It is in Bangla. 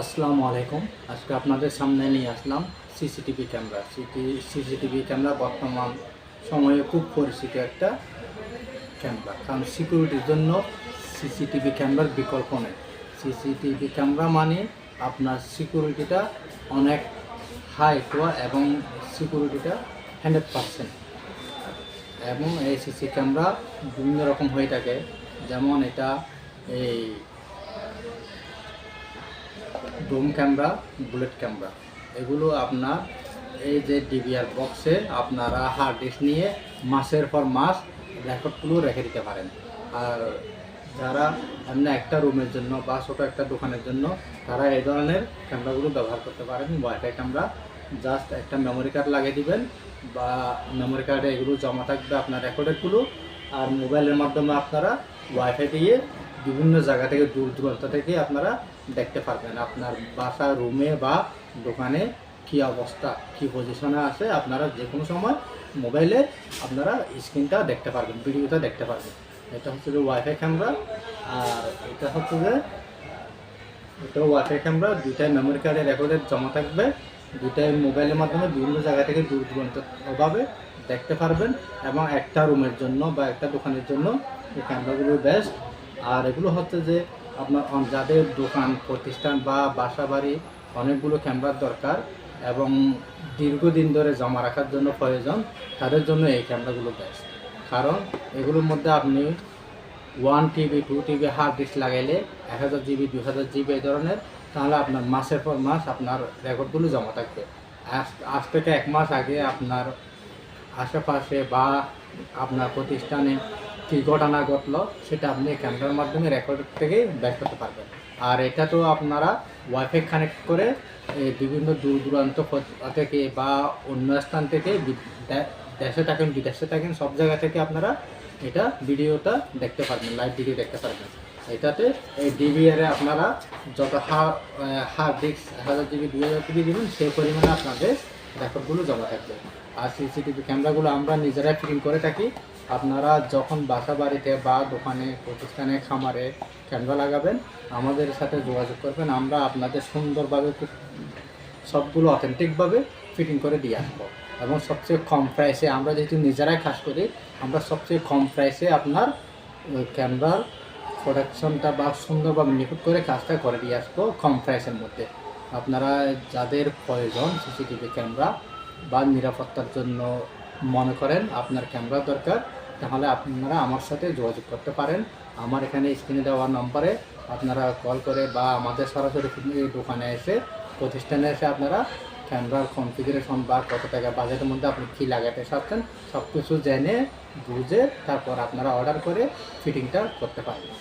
আসসালামু আলাইকুম। আজকে আপনাদের সামনে নিয়ে আসলাম সিসিটিভি ক্যামেরা। সিসিটিভি ক্যামেরা বর্তমান সময়ে খুব পরিচিত একটা ক্যামেরা, কারণ সিকিউরিটির জন্য সিসিটিভি ক্যামেরার বিকল্প নেই। সিসিটিভি ক্যামেরা মানে আপনার সিকিউরিটিটা অনেক হাই এবং সিকিউরিটিটা 100%। এবং এই সিসি ক্যামেরা বিভিন্ন রকম হয়ে থাকে, যেমন এটা এই ডোম ক্যামেরা, বুলেট ক্যামেরা। এগুলো আপনার এই যে ডিভিআর বক্সে আপনারা হার্ড ডিস্ক নিয়ে মাসের পর মাস রেকর্ডগুলো রেখে দিতে পারেন। আর যারা এমনি একটা রুমের জন্য বা ছোটো একটা দোকানের জন্য তারা এই ধরনের ক্যামেরাগুলো ব্যবহার করতে পারেন। ওয়াইফাই ক্যামেরা জাস্ট একটা মেমোরি কার্ড লাগিয়ে দিবেন, বা মেমোরি কার্ডে এগুলো জমা থাকবে আপনার রেকর্ডেরগুলো। আর মোবাইলের মাধ্যমে আপনারা ওয়াইফাই দিয়ে বিভিন্ন জায়গা থেকে দূর দূরান্ত থেকে আপনারা দেখতে পারবেন আপনার বাসা, রুমে বা দোকানে কী অবস্থা, কী পজিশনে আছে। আপনারা যে কোনো সময় মোবাইলে আপনারা স্ক্রিনটা দেখতে পারবেন, ভিডিওটা দেখতে পারবেন। এটা হচ্ছে যে ওয়াইফাই ক্যামেরা। আর এটা হচ্ছে যে ওয়াইফাই ক্যামেরা, দুইটাই মেমোরি কার্ডে রেকর্ডের জমা থাকবে। দুইটাই মোবাইলের মাধ্যমে বিভিন্ন জায়গা থেকে দূর দূরান্তভাবে দেখতে পারবেন। এবং একটা রুমের জন্য বা একটা দোকানের জন্য এই ক্যামেরাগুলো বেস্ট। আর এগুলো হচ্ছে যে আপনার যাদের দোকান, প্রতিষ্ঠান বা বাসা বাড়ি অনেকগুলো ক্যামেরার দরকার এবং দীর্ঘদিন ধরে জমা রাখার জন্য প্রয়োজন, তাদের জন্য এই ক্যামেরাগুলো বেস্ট। কারণ এগুলোর মধ্যে আপনি 1 TB 2 TB হার্ড ডিস্ক লাগাইলে 1000 GB 2000 GB এই ধরনের, তাহলে আপনার মাসের পর মাস আপনার রেকর্ডগুলো জমা থাকবে। আজ থেকে 1 মাস আগে আপনার আশেপাশে বা আপনার প্রতিষ্ঠানে কী ঘটনা ঘটলো সেটা আপনি ক্যামেরার মাধ্যমে রেকর্ড থেকে বের করতে পারবেন। আর এটা তো আপনারা ওয়াইফাই কানেক্ট করে বিভিন্ন দূর দূরান্ত থেকে বা অন্য স্থান থেকে দেশে থাকেন, বিদেশে থাকেন, সব জায়গা থেকে আপনারা এটা ভিডিওটা দেখতে পারবেন, লাইভ ভিডিও দেখতে পারবেন। এটাতে এই ডিভিআরে আপনারা যত হার্ড ডিস্ক 1000 GB 2000 GB দেবেন, সেই পরিমাণে আপনাদের রেকর্ডগুলো জমা থাকবে। আর সিসিটিভি ক্যামেরাগুলো আমরা নিজেরাই ফিটিং করে থাকি। আপনারা যখন বাসা বাড়িতে বা দোকানে, প্রতিষ্ঠানে, খামারে ক্যামেরা লাগাবেন, আমাদের সাথে যোগাযোগ করবেন। আমরা আপনাদের সুন্দরভাবে খুব সবগুলো অথেন্টিকভাবে ফিটিং করে দিয়ে আসবো। এবং সবচেয়ে কম প্রাইসে, আমরা যেহেতু নিজেরাই কাজ করি, আমরা সবচেয়ে কম প্রাইসে আপনার ক্যামেরার প্রোডাকশনটা বা সুন্দরভাবে নিখুঁত করে কাজটা করে দিয়ে আসবো কম প্রাইসের মধ্যে। আপনারা যাদের প্রয়োজন সিসিটিভি ক্যামেরা বা নিরাপত্তার জন্য মনে করেন আপনার ক্যামেরা দরকার, তাহলে আপনারা আমার সাথে যোগাযোগ করতে পারেন। আমার এখানে স্ক্রিনে দেওয়া নম্বরে আপনারা কল করে বা আমাদের সরাসরি দোকানে এসে, প্রতিষ্ঠানে এসে আপনারা ক্যামেরার কনফিগারেশন বা কত টাকা বাজেটের মধ্যে আপনি কী লাগাতে চাচ্ছেন সব কিছু জেনে বুঝে তারপর আপনারা অর্ডার করে ফিটিংটা করতে পারবেন।